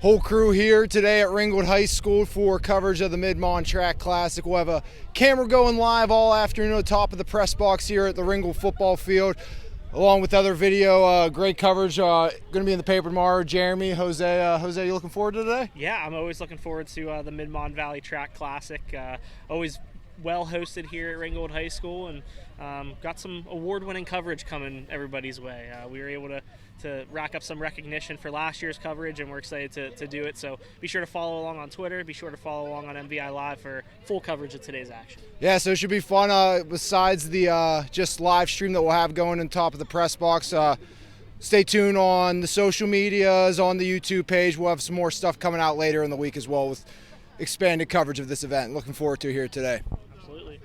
Whole crew here today at Wrangled High School for coverage of the Mid-Mon Track Classic. We'll have a camera going live all afternoon on top of the press box here at the Wrangled football field, along with other video. Great coverage. Going to be in the paper tomorrow. Jeremy, Jose, you looking forward to today? Yeah, I'm always looking forward to the Mid-Mon Valley Track Classic. Always well hosted here at Wrangled High School, and got some award-winning coverage coming everybody's way. We were able to rack up some recognition for last year's coverage, and we're excited to do it. So be sure to follow along on Twitter. Be sure to follow along on MVI Live for full coverage of today's action. Yeah, so it should be fun. Besides the just live stream that we'll have going on top of the press box, stay tuned on the social medias, on the YouTube page. We'll have some more stuff coming out later in the week as well with expanded coverage of this event. Looking forward to it here today. Absolutely.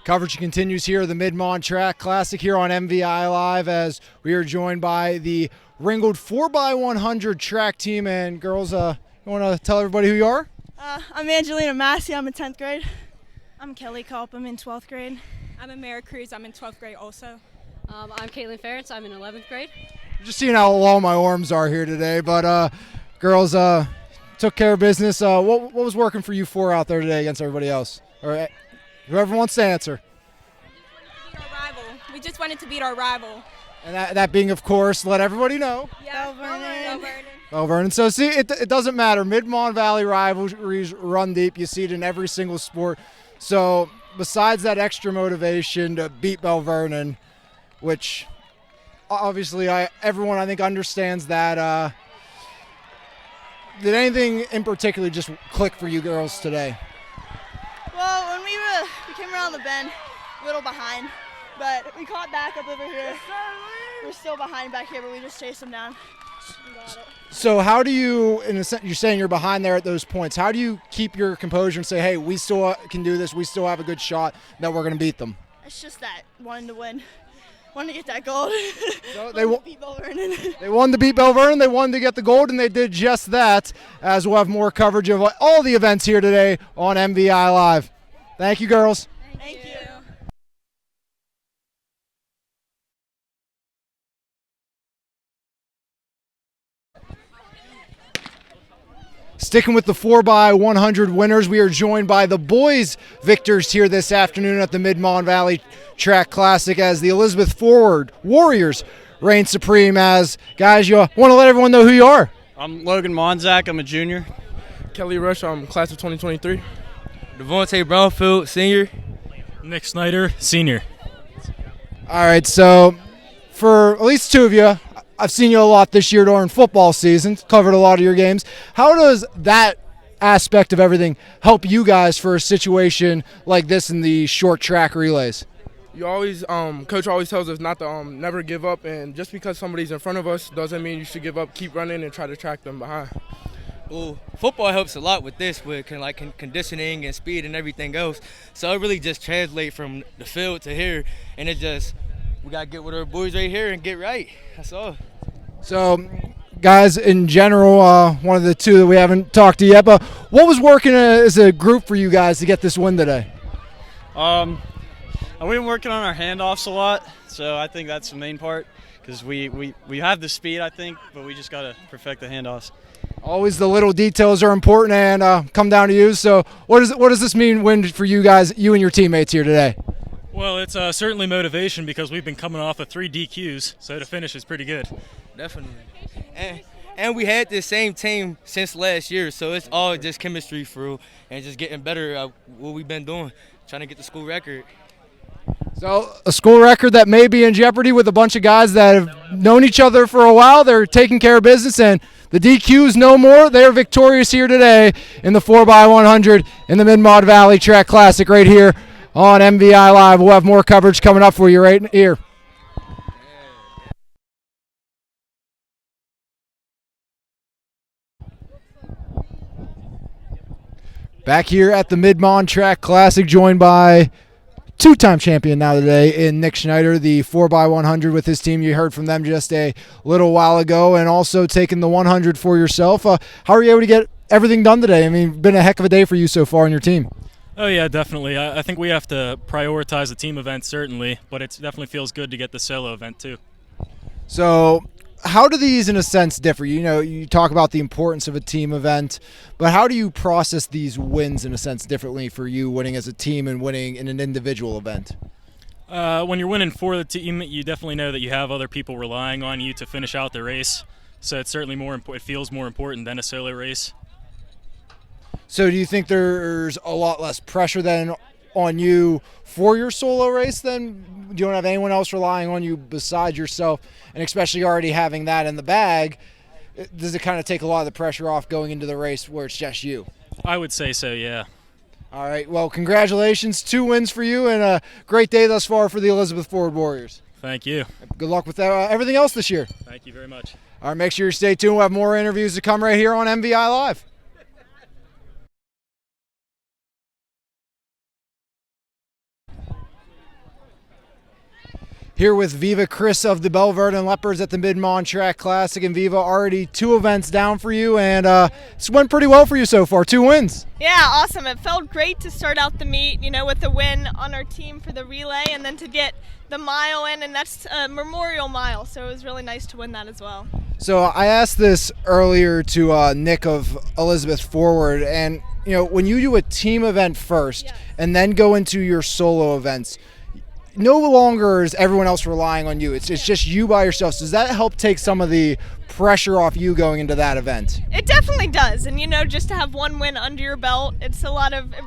Coverage continues here at the Mid-Mon Track Classic here on MVI Live as we are joined by the Wrangled 4x100 track team. And girls, you want to tell everybody who you are? I'm Angelina Massey. I'm in 10th grade. I'm Kelly Culp. I'm in 12th grade. I'm Amara Cruz. I'm in 12th grade also. I'm Caitlin Ferentz. I'm in 11th grade. Just seeing how long my arms are here today. But girls, took care of business. What was working for you four out there today against everybody else? Or whoever wants to answer. Beat our rival. We just wanted to beat our rival. And that being, of course, let everybody know. Yeah, Belle Vernon. Belle Vernon. So, see, it doesn't matter. Mid-Mon Valley rivalries run deep. You see it in every single sport. So, besides that extra motivation to beat Belle Vernon, which obviously everyone, I think, understands that, did anything in particular just click for you girls today? Well, when we came around the bend, a little behind, but we caught back up over here. We're still behind back here, but we just chased them down and got it. So how do you, in a sense, you're saying you're behind there at those points, how do you keep your composure and say, hey, we still can do this, we still have a good shot, that we're going to beat them? It's just that, wanting to win. Wanting to get that gold. So they beat Belle Vernon. They wanted to beat Belle Vernon, they wanted to get the gold, and they did just that, as we'll have more coverage of all the events here today on MVI Live. Thank you, girls. Thank you. Sticking with the 4x100 winners, we are joined by the boys victors here this afternoon at the Mid-Mon Valley Track Classic as the Elizabeth Forward Warriors reign supreme. As guys, you want to let everyone know who you are. I'm Logan Monzak. I'm a junior. Kelly Rush. I'm class of 2023. Devontae Brownfield, senior. Nick Schneider, senior. All right, so for at least two of you, I've seen you a lot this year during football season, covered a lot of your games. How does that aspect of everything help you guys for a situation like this in the short track relays? You always, coach always tells us not to never give up, and just because somebody's in front of us doesn't mean you should give up. Keep running and try to track them behind. Well, football helps a lot with this, with conditioning and speed and everything else. So it really just translates from the field to here, and it just, we got to get with our boys right here and get right. That's all. So, guys, in general, one of the two that we haven't talked to yet, but what was working as a group for you guys to get this win today? We've been working on our handoffs a lot, so I think that's the main part because we have the speed, I think, but we just got to perfect the handoffs. Always the little details are important and come down to you. So what does this mean win for you guys, you and your teammates here today? Well, it's certainly motivation because we've been coming off of 3 DQs, so to finish is pretty good. Definitely. And we had the same team since last year, so it's all just chemistry for real and just getting better at what we've been doing, trying to get the school record. So a school record that may be in jeopardy with a bunch of guys that have known each other for a while. They're taking care of business, and the DQs no more. They are victorious here today in the 4x100 in the Mid-Mon Valley Track Classic right here on MVI Live. We'll have more coverage coming up for you right here. Back here at the Mid-Mon Track Classic, joined by two-time champion now today in Nick Schneider, the 4x100 with his team. You heard from them just a little while ago, and also taking the 100 for yourself. How are you able to get everything done today? I mean, been a heck of a day for you so far on your team. Oh yeah, definitely. I think we have to prioritize the team event certainly, but it definitely feels good to get the solo event too. So how do these in a sense differ? You know, you talk about the importance of a team event, but how do you process these wins in a sense differently for you, winning as a team and winning in an individual event? When you're winning for the team, you definitely know that you have other people relying on you to finish out the race. So it's certainly it feels more important than a solo race. So do you think there's a lot less pressure then on you for your solo race then? You don't have anyone else relying on you besides yourself, and especially already having that in the bag, does it kind of take a lot of the pressure off going into the race where it's just you? I would say so, yeah. All right, well, congratulations. 2 wins for you and a great day thus far for the Elizabeth Forward Warriors. Thank you. Good luck with everything else this year. Thank you very much. All right, make sure you stay tuned. We'll have more interviews to come right here on MVI Live. Here with Viva Chris of the Belle Vernon Leopards at the Mid-Mon Track Classic. And Viva, already 2 events down for you, and it's went pretty well for you so far. 2 wins. Yeah, awesome. It felt great to start out the meet, with the win on our team for the relay, and then to get the mile in, and that's a memorial mile, so it was really nice to win that as well. So I asked this earlier to Nick of Elizabeth Forward, and when you do a team event first and then go into your solo events, no longer is everyone else relying on you. It's just you by yourself. So does that help take some of the pressure off you going into that event? It definitely does. And just to have 1 win under your belt, it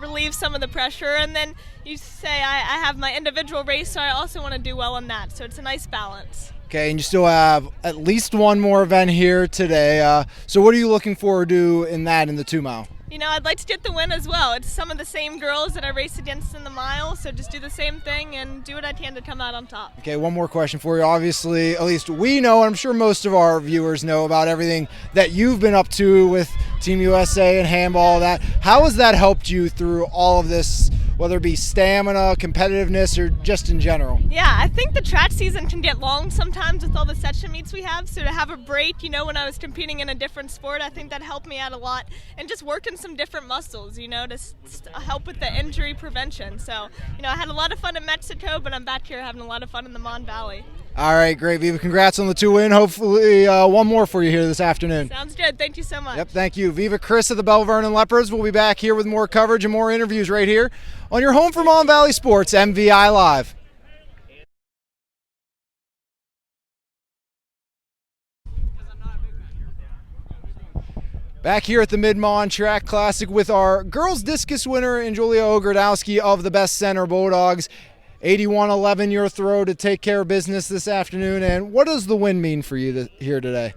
relieves some of the pressure. And then you say, I have my individual race, so I also want to do well in that. So it's a nice balance. Okay, and you still have at least 1 more event here today. So what are you looking forward to in the 2 mile? I'd like to get the win as well. It's some of the same girls that I race against in the mile, so just do the same thing and do what I can to come out on top. Okay, 1 more question for you. Obviously, at least we know, and I'm sure most of our viewers know about everything that you've been up to with Team USA and handball, all that. How has that helped you through all of this, whether it be stamina, competitiveness, or just in general? Yeah, I think the track season can get long sometimes with all the section meets we have, so to have a break, when I was competing in a different sport, I think that helped me out a lot, and just working some different muscles, to help with the injury prevention. So, I had a lot of fun in Mexico, but I'm back here having a lot of fun in the Mon Valley. All right, great, Viva. Congrats on the 2 win. Hopefully 1 more for you here this afternoon. Sounds good. Thank you so much. Yep, thank you. Viva Chris of the Belle Vernon Leopards. We'll be back here with more coverage and more interviews right here on your home for Mon Valley Sports, MVI Live. Back here at the Mid-Mon Track Classic with our girls discus winner and Julia Ogardowski of the Best Center Bulldogs. 81-11 your throw to take care of business this afternoon. And what does the win mean for you here today?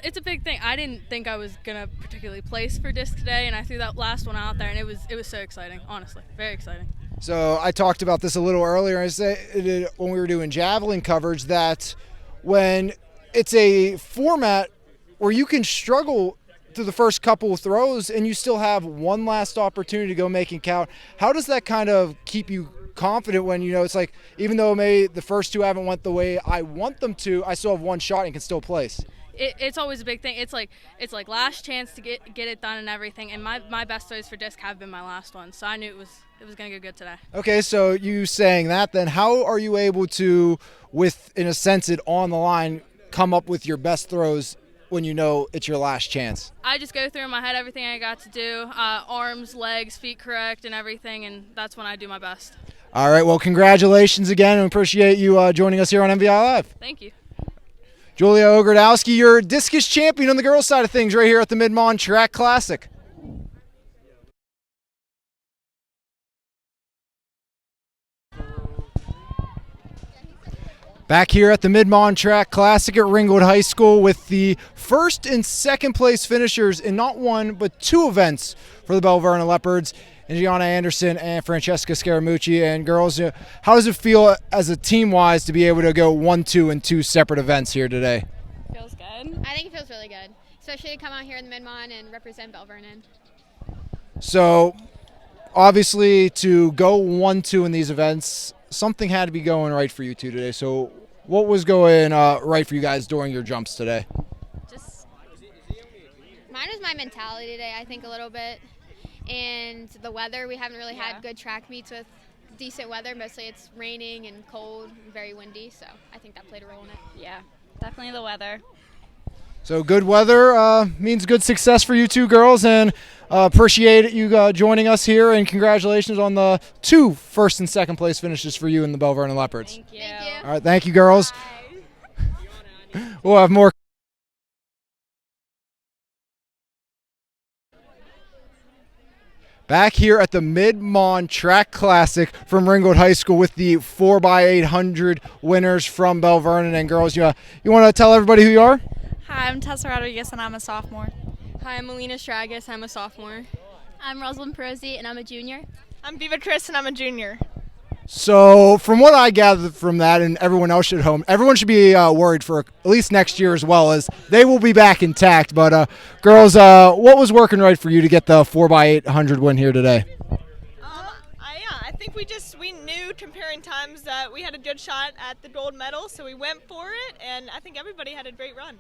It's a big thing. I didn't think I was gonna particularly place for disc today, and I threw that last one out there, and it was so exciting. Honestly, very exciting. So I talked about this a little earlier. I said when we were doing javelin coverage that when it's a format where you can struggle through the first couple of throws and you still have one last opportunity to go make it count, how does that kind of keep you confident when it's like, even though maybe the first 2 haven't went the way I want them to, I still have 1 shot and can still place? It's always a big thing. It's like last chance to get it done and everything, and my best throws for disc have been my last one, so I knew it was going to go good today. Okay, so you saying that, then how are you able to, with in a sense it on the line, come up with your best throws when it's your last chance? I just go through in my head everything I got to do, arms, legs, feet correct, and everything, and that's when I do my best. All right, well, congratulations again, and appreciate you joining us here on MVI Live. Thank you. Julia Ogardowski, your discus champion on the girls' side of things right here at the Mid-Mon Track Classic. Back here at the Mid-Mon Track Classic at Ringwood High School with the first and second place finishers in not 1 but 2 events for the Belle Vernon Leopards, and Gianna Anderson and Francesca Scaramucci. And girls, how does it feel as a team-wise to be able to go 1-2 in 2 separate events here today? Feels good. I think it feels really good, especially to come out here in the Mid-Mon and represent Belle Vernon. So, obviously, to go 1-2 in these events, something had to be going right for you two today. So, what was going right for you guys during your jumps today? Mine was my mentality today, I think, a little bit. and the weather. We haven't really had good track meets with decent weather. Mostly it's raining and cold and very windy, so I think that played a role in it. Yeah, definitely the weather. So good weather means good success for you two girls, and appreciate you joining us here, and congratulations on the 2 first and second place finishes for you in the Belle Vernon Leopards. Thank you. All right, thank you, girls. We'll have more. Back here at the Mid-Mon Track Classic from Ringgold High School with the 4x800 winners from Belle Vernon. And girls, you want to tell everybody who you are? Hi, I'm Tessa Rodriguez, and I'm a sophomore. Hi, I'm Alina Stragus. I'm a sophomore. I'm Rosalind Perosi, and I'm a junior. I'm Viva Chris, and I'm a junior. So from what I gathered from that, and everyone else at home, everyone should be worried for at least next year, as well as they will be back intact. But girls, what was working right for you to get the 4x800 win here today? I think we knew comparing times that we had a good shot at the gold medal, so we went for it, and I think everybody had a great run.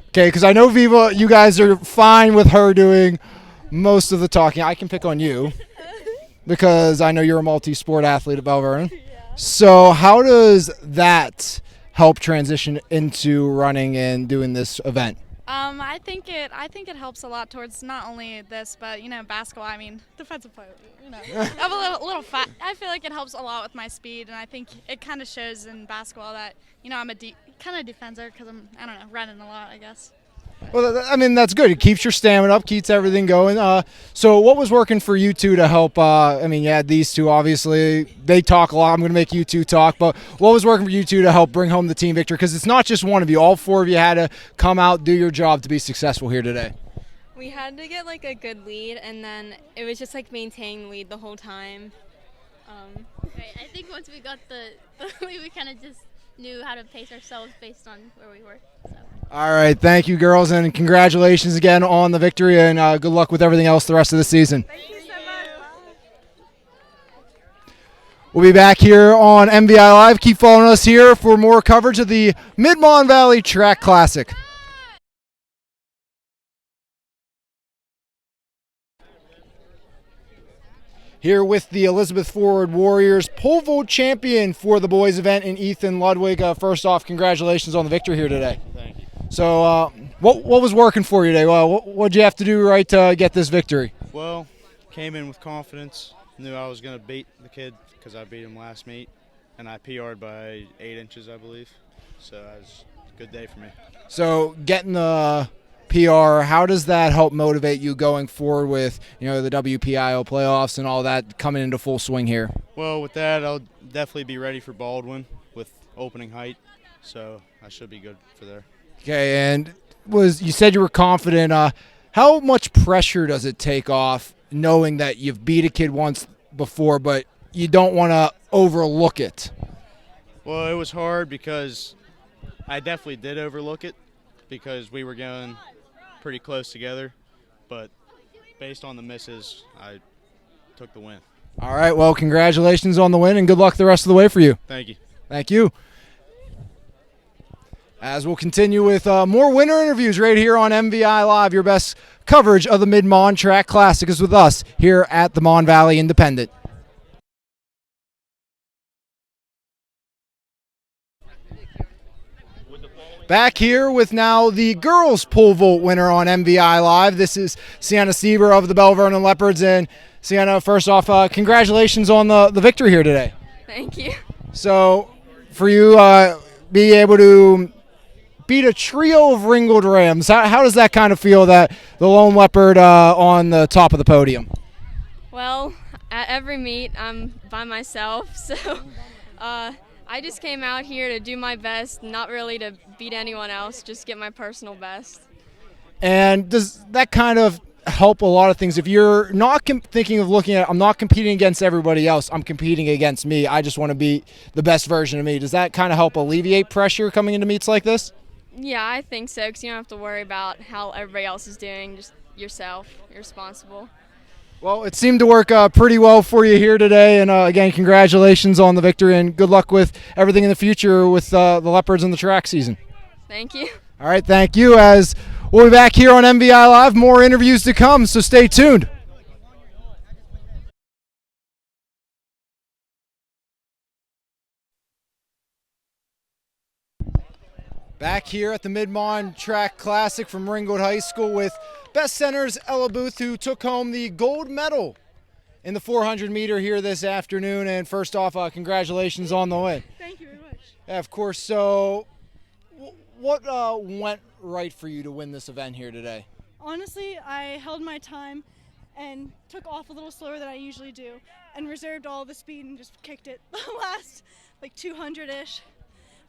Okay, because I know Viva, you guys are fine with her doing most of the talking. I can pick on you because I know you're a multi-sport athlete at Belle Vernon. Yeah. So how does that help transition into running and doing this event? I think it helps a lot towards not only this, but basketball. I mean, defensive player. I'm a little fat. I feel like it helps a lot with my speed, and I think it kind of shows in basketball that I'm a kind of defender because I'm running a lot, I guess. Well, I mean, that's good. It keeps your stamina up, keeps everything going. So what was working for you two to help? I mean, you had these two, obviously. They talk a lot. I'm going to make you two talk. But what was working for you two to help bring home the team victory? Because it's not just one of you. All 4 of you had to come out, do your job to be successful here today. We had to get a good lead, and then it was just maintaining the lead the whole time. Right, I think once we got the lead, we kind of just knew how to pace ourselves based on where we were. So. All right, thank you, girls, and congratulations again on the victory, and good luck with everything else the rest of the season. Thank you so much. We'll be back here on MVI Live. Keep following us here for more coverage of the Mid-Mon Valley Track Classic. Here with the Elizabeth Forward Warriors pole vault champion for the boys event in Ethan Ludwig. First off, congratulations on the victory here today. Thank you. So what was working for you today? Well, what did you have to do right to get this victory? Well, came in with confidence. Knew I was going to beat the kid because I beat him last meet. And I PR'd by 8 inches, I believe. So that was a good day for me. So getting the PR, how does that help motivate you going forward with the WPIO playoffs and all that coming into full swing here? Well, with that, I'll definitely be ready for Baldwin with opening height, so I should be good for there. Okay, and you said you were confident. How much pressure does it take off knowing that you've beat a kid once before, but you don't want to overlook it? Well, it was hard because I definitely did overlook it because we were going pretty close together, but based on the misses, I took the win. All right, well, congratulations on the win, and good luck the rest of the way for you. Thank you. Thank you. As we'll continue with more winner interviews right here on MVI Live, your best coverage of the Mid-Mon Track Classic is with us here at the Mon Valley Independent. Back here with now the girls pole vault winner on MVI Live. This is Sienna Sieber of the Belle Vernon Leopards. And Sienna, first off, congratulations on the victory here today. Thank you. So for you being able to beat a trio of wrinkled Rams, how does that kind of feel, that the lone leopard on the top of the podium? Well, at every meet, I'm by myself, so I just came out here to do my best, not really to beat anyone else, just get my personal best. And does that kind of help a lot of things? If you're not thinking of looking at, I'm not competing against everybody else, I'm competing against me, I just want to be the best version of me, does that kind of help alleviate pressure coming into meets like this? Yeah, I think so, because you don't have to worry about how everybody else is doing, just yourself, you're responsible. Well, it seemed to work pretty well for you here today, and again, congratulations on the victory, and good luck with everything in the future with the Leopards in the track season. Thank you. All right, thank you. As we'll be back here on MVI Live, more interviews to come, so stay tuned. Back here at the Mid-Mon Track Classic from Ringgold High School with best centers Ella Booth, who took home the gold medal in the 400 meter here this afternoon. And first off, congratulations on the win. Thank you very much. Yeah, of course. So what went right for you to win this event here today? Honestly, I held my time and took off a little slower than I usually do and reserved all the speed and just kicked it the last like 200-ish.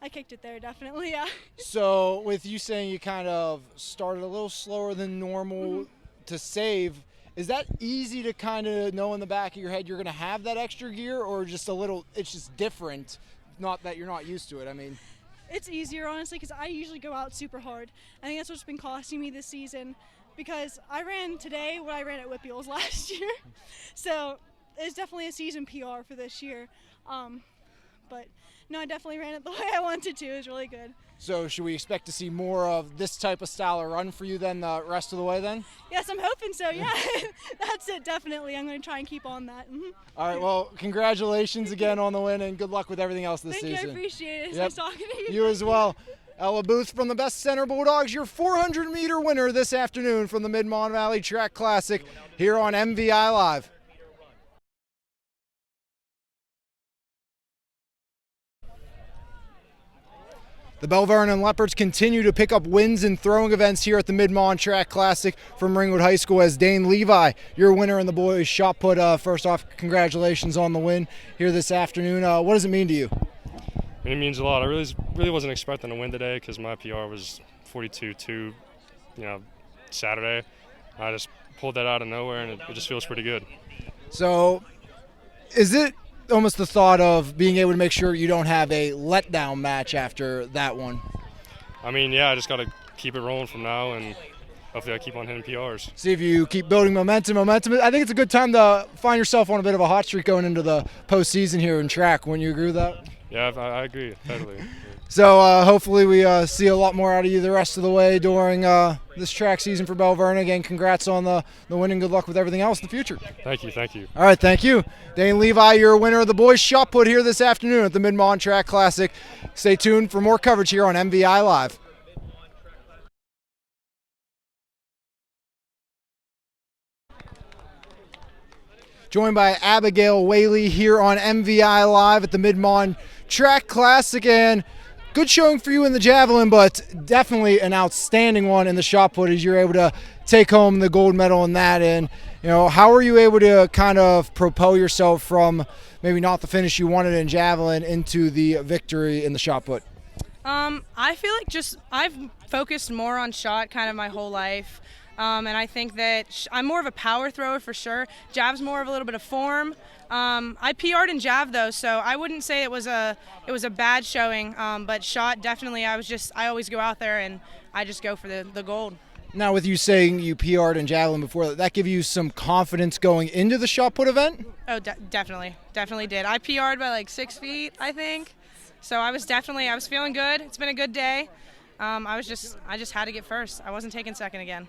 I kicked it there, definitely, yeah. So with you saying you kind of started a little slower than normal to save, is that easy to kind of know in the back of your head you're going to have that extra gear, or just a little, it's just different, not that you're not used to it? I mean, it's easier, honestly, because I usually go out super hard. I think that's what's been costing me this season, because I ran today what I ran at Whitbeals last year. So it's definitely a season PR for this year. But no, I definitely ran it the way I wanted to. It was really good. So should we expect to see more of this type of style of run for you then the rest of the way then? Yes, I'm hoping so, yeah. That's it, definitely. I'm going to try and keep on that. All right, well, congratulations again on the win, and good luck with everything else this season. Thank you, I appreciate it. It's Yep. nice talking to you. You as well. Ella Booth from the Best Center Bulldogs, your 400-meter winner this afternoon from the Mid-Mon Valley Track Classic here on MVI Live. The Belle Vernon Leopards continue to pick up wins in throwing events here at the Mid-Mon Track Classic from Ringwood High School as Dane Levi, your winner in the boys shot put. First off, congratulations on the win here this afternoon. What does it mean to you? It means a lot. I really wasn't expecting to win today because my PR was 42-2, Saturday. I just pulled that out of nowhere, and it just feels pretty good. So is it almost the thought of being able to make sure you don't have a letdown match after that one? I mean, yeah, I just got to keep it rolling from now, and hopefully I keep on hitting PRs. See if you keep building momentum. I think it's a good time to find yourself on a bit of a hot streak going into the postseason here in track. Wouldn't you agree with that? Yeah, I agree, totally. So hopefully we see a lot more out of you the rest of the way during this track season for Belle Vernon. Again, congrats on the win and good luck with everything else in the future. Thank you. All right, thank you. Dane Levi, you're a winner of the boys shot put here this afternoon at the Mid-Mon Track Classic. Stay tuned for more coverage here on MVI Live. Joined by Abigail Whaley here on MVI Live at the Mid-Mon Track Classic, and good showing for you in the javelin, but definitely an outstanding one in the shot put as you're able to take home the gold medal in that. And how were you able to kind of propel yourself from maybe not the finish you wanted in javelin into the victory in the shot put? I feel like I've focused more on shot kind of my whole life. And I think that I'm more of a power thrower for sure. Jav's more of a little bit of form. I PR'd in Jav though, so I wouldn't say it was a bad showing. But shot, definitely, I always go out there and I just go for the gold. Now, with you saying you PR'd in javelin before, that give you some confidence going into the shot put event? Oh, definitely did. I PR'd by like 6 feet, I think. So I was feeling good. It's been a good day. I just had to get first. I wasn't taking second again.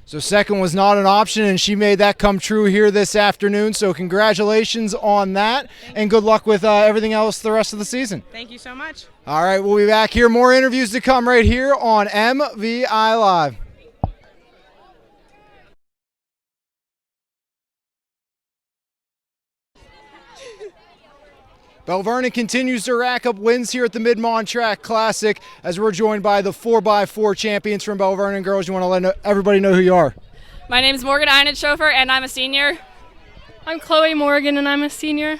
So second was not an option, and she made that come true here this afternoon. So congratulations on that, and good luck with everything else the rest of the season. Thank you so much. All right, we'll be back here. More interviews to come right here on MVI Live. Belle Vernon continues to rack up wins here at the Mid-Mon Track Classic as we're joined by the 4x4 champions from Belle Vernon. Girls, you want to let everybody know who you are? My name is Morgan Einenschofer, and I'm a senior. I'm Chloe Morgan, and I'm a senior.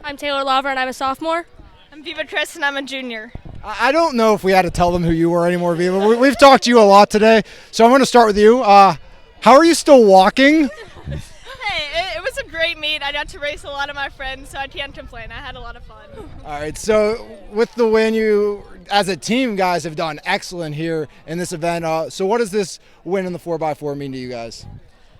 I'm Taylor Lawver, and I'm a sophomore. I'm Viva Chris, and I'm a junior. I don't know if we had to tell them who you were anymore, Viva. We've talked to you a lot today, so I'm going to start with you. How are you still walking? Hey, it was a great meet. I got to race a lot of my friends, so I can't complain. I had a lot of fun. All right, so with the win, you, as a team, guys, have done excellent here in this event. So what does this win in the 4x4 mean to you guys?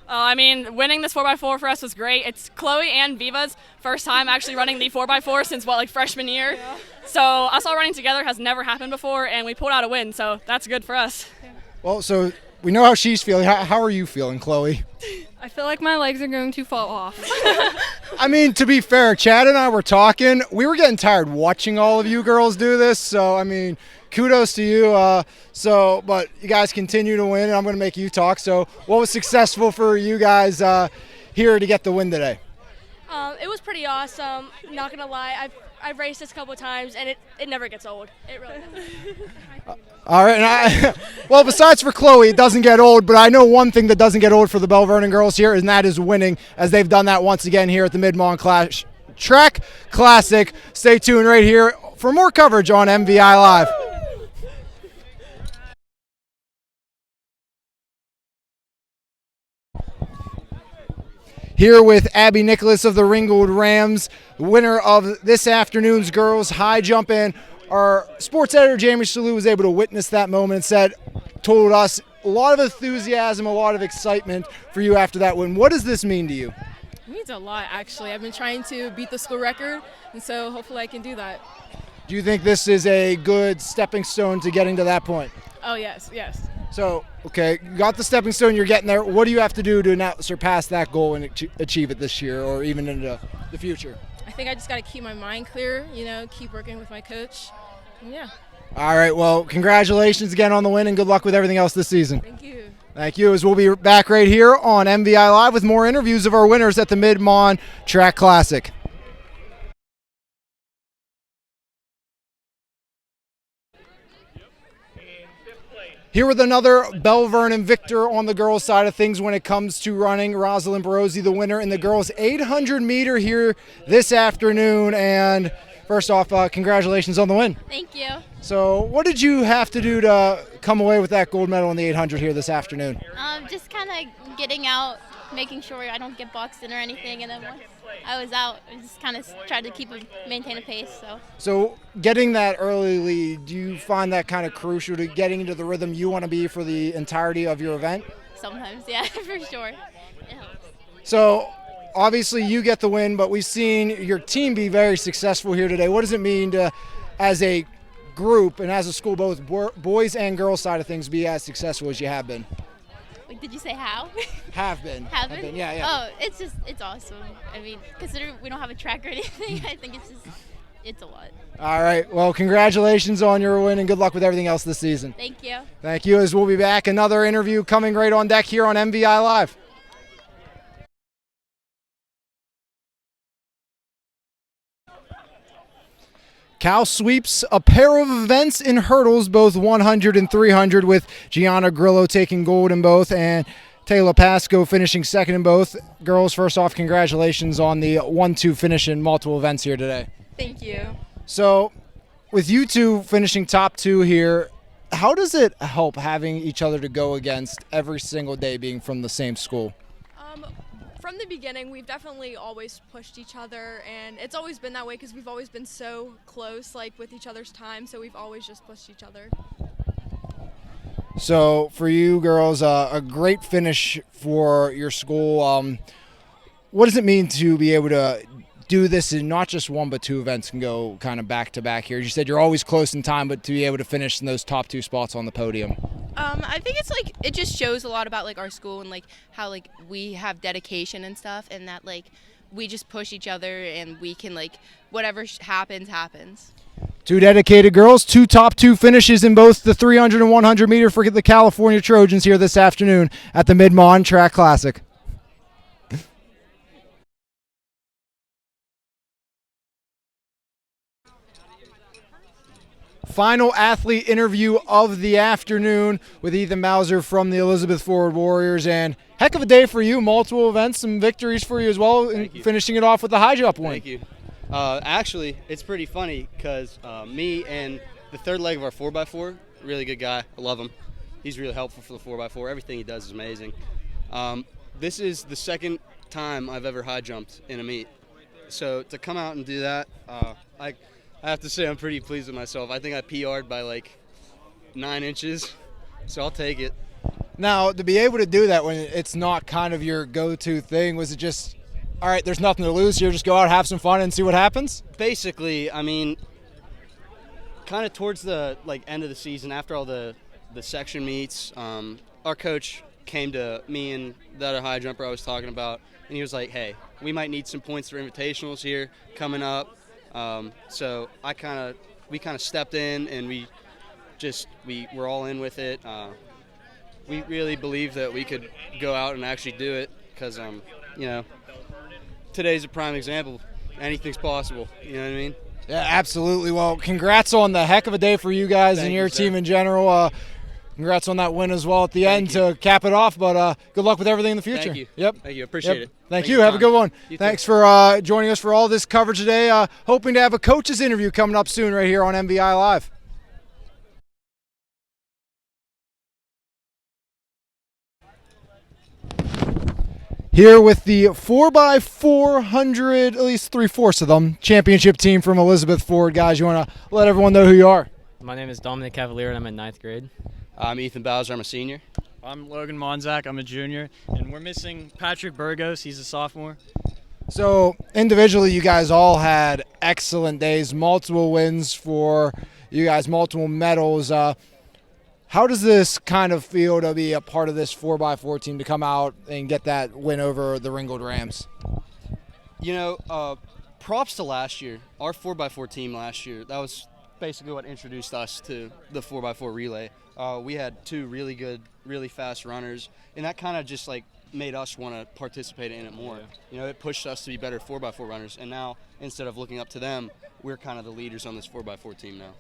Winning this 4x4 for us was great. It's Chloe and Viva's first time actually running the 4x4 since, freshman year. Yeah. So us all running together has never happened before, and we pulled out a win, so that's good for us. Yeah. Well, so we know how she's feeling. How are you feeling, Chloe? I feel like my legs are going to fall off. I mean, to be fair, Chad and I were talking. We were getting tired watching all of you girls do this. So, kudos to you. But you guys continue to win, and I'm going to make you talk. So what was successful for you guys here to get the win today? It was pretty awesome. Not gonna lie, I've raced this a couple of times, and it never gets old. It really doesn't. All right. Well, besides for Chloe, it doesn't get old, but I know one thing that doesn't get old for the Belle Vernon girls here, and that is winning, as they've done that once again here at the Mid-Mon Track Classic. Stay tuned right here for more coverage on MVI Live. Here with Abby Nicholas of the Wrangled Rams, winner of this afternoon's girls high jump. And our sports editor, Jamie Shalou, was able to witness that moment and told us a lot of enthusiasm, a lot of excitement for you after that win. What does this mean to you? It means a lot, actually. I've been trying to beat the school record, and so hopefully I can do that. Do you think this is a good stepping stone to getting to that point? Oh, yes. So, okay, you got the stepping stone, you're getting there. What do you have to do to now surpass that goal and achieve it this year or even into the future? I think I just got to keep my mind clear, keep working with my coach. And yeah. All right, well, congratulations again on the win, and good luck with everything else this season. Thank you. Thank you, as we'll be back right here on MVI Live with more interviews of our winners at the Mid-Mon Track Classic. Here with another Belle Vernon victor on the girls' side of things when it comes to running. Rosalind Barozzi, the winner in the girls' 800 meter here this afternoon. And first off, congratulations on the win. Thank you. So what did you have to do to come away with that gold medal in the 800 here this afternoon? Just kind of getting out, making sure I don't get boxed in or anything. And then once I was out, I just kind of tried to maintain a pace. So getting that early lead, do you find that kind of crucial to getting into the rhythm you want to be for the entirety of your event? Sometimes, yeah, for sure. It helps. So obviously you get the win, but we've seen your team be very successful here today. What does it mean to, as a group and as a school, both boys and girls side of things, be as successful as you have been? Wait, did you say how? Have been. Have been? Yeah. Oh, it's awesome. I mean, considering we don't have a track or anything, I think it's a lot. All right. Well, congratulations on your win, and good luck with everything else this season. Thank you. Thank you, as we'll be back. Another interview coming right on deck here on MVI Live. Cal sweeps a pair of events in hurdles, both 100 and 300, with Gianna Grillo taking gold in both and Taylor Pasco finishing second in both. Girls, first off, congratulations on the 1-2 finish in multiple events here today. Thank you. So with you two finishing top two here, how does it help having each other to go against every single day being from the same school? From the beginning, we've definitely always pushed each other, and it's always been that way because we've always been so close, with each other's time, so we've always just pushed each other. So for you girls, a great finish for your school. What does it mean to be able to do this in not just one but two events and go kind of back to back here? You said you're always close in time, but to be able to finish in those top two spots on the podium. I think it's it just shows a lot about our school and how we have dedication and stuff, and that we just push each other and we can whatever happens. Two dedicated girls, two top two finishes in both the 300 and 100 meter for the California Trojans here this afternoon at the Mid-Mon Track Classic. Final athlete interview of the afternoon with Ethan Mauser from the Elizabeth Forward Warriors, and heck of a day for you. Multiple events, some victories for you as well, and finishing it off with the high jump win. Thank you. Actually, it's pretty funny because me and the third leg of our 4x4, really good guy. I love him. He's really helpful for the 4x4. Everything he does is amazing. This is the second time I've ever high jumped in a meet. So to come out and do that, I have to say I'm pretty pleased with myself. I think I PR'd by 9 inches, so I'll take it. Now, to be able to do that when it's not kind of your go-to thing, was it just, all right, there's nothing to lose here, just go out, have some fun, and see what happens? Basically, I mean, kind of towards the end of the season, after all the section meets, our coach came to me and the other high jumper I was talking about, and he was like, hey, we might need some points for invitationals here coming up. So we kind of stepped in, and we just we're all in with it. We really believe that we could go out and actually do it because, today's a prime example. Anything's possible. You know what I mean? Yeah, absolutely. Well, congrats on the heck of a day for you guys and your team in general. Congrats on that win as well at the end to cap it off, but good luck with everything in the future. Thank you. Yep. Thank you. Appreciate it. Thank you. Have a good one. Thanks for joining us for all this coverage today. Hoping to have a coach's interview coming up soon right here on MVI Live. Here with the 4x400, at least 3/4 of them, championship team from Elizabeth Ford. Guys, you want to let everyone know who you are? My name is Dominic Cavalier, and I'm in 9th grade. I'm Ethan Bowser. I'm a senior. I'm Logan Monzak. I'm a junior. And we're missing Patrick Burgos. He's a sophomore. So individually, you guys all had excellent days, multiple wins for you guys, multiple medals. How does this kind of feel to be a part of this 4x4 team to come out and get that win over the Wrangled Rams? Props to last year. Our 4x4 team last year, that was basically what introduced us to the 4x4 relay. We had 2 really good, really fast runners, and that kind of just made us want to participate in it more. Yeah. It pushed us to be better 4x4 runners, and now instead of looking up to them, we're kind of the leaders on this 4x4 team now.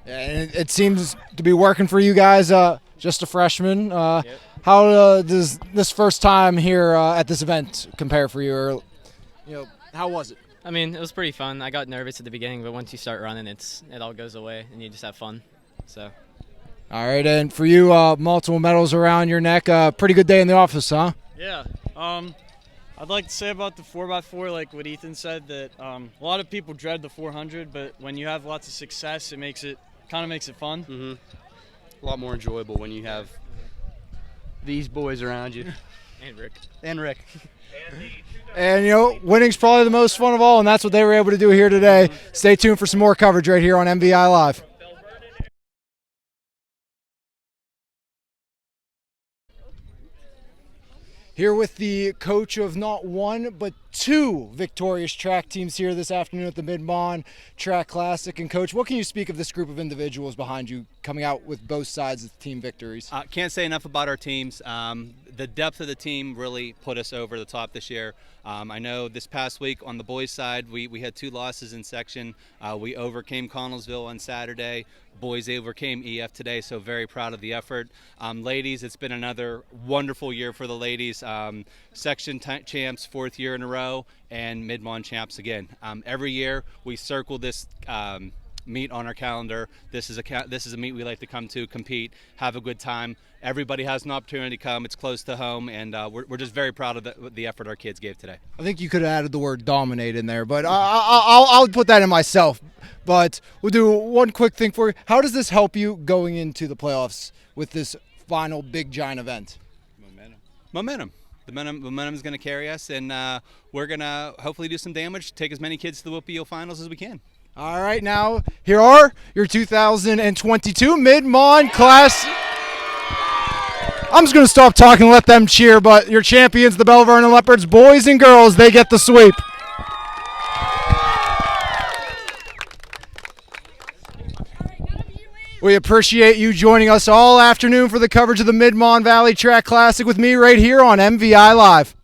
Yeah, and it seems to be working for you guys. Just a freshman. Yep. How does this first time here at this event compare for you? Or, how was it? I mean, it was pretty fun. I got nervous at the beginning, but once you start running, it all goes away, and you just have fun. So. All right, and for you, multiple medals around your neck. Pretty good day in the office, huh? Yeah. I'd like to say about the 4x4, like what Ethan said, that a lot of people dread the 400, but when you have lots of success, it kind of makes it fun. Mm-hmm. A lot more enjoyable when you have these boys around you. And Rick. And, winning's probably the most fun of all, and that's what they were able to do here today. Stay tuned for some more coverage right here on MVI Live. Here with the coach of not one, but 2 victorious track teams here this afternoon at the Mid-Mon Track Classic. And, Coach, what can you speak of this group of individuals behind you coming out with both sides of the team victories? Can't say enough about our teams. The depth of the team really put us over the top this year. I know this past week on the boys' side, we had 2 losses in section. We overcame Connellsville on Saturday. Boys overcame EF today, so very proud of the effort. Ladies, it's been another wonderful year for the ladies. Section champs 4th year in a row, and Mid-Mon champs again. Every year we circle this meet on our calendar. This is a meet we like to come to, compete, have a good time. Everybody has an opportunity to come. It's close to home, and we're just very proud of the effort our kids gave today. I think you could have added the word dominate in there, but I'll put that in myself. But we'll do one quick thing for you. How does this help you going into the playoffs with this final big giant event? Momentum. The momentum is going to carry us, and we're going to hopefully do some damage, take as many kids to the WPO finals as we can. All right, now here are your 2022 Mid-Mon class. I'm just going to stop talking and let them cheer, but your champions, the Belle Vernon Leopards, boys and girls, they get the sweep. We appreciate you joining us all afternoon for the coverage of the Mid-Mon Valley Track Classic with me right here on MVI Live.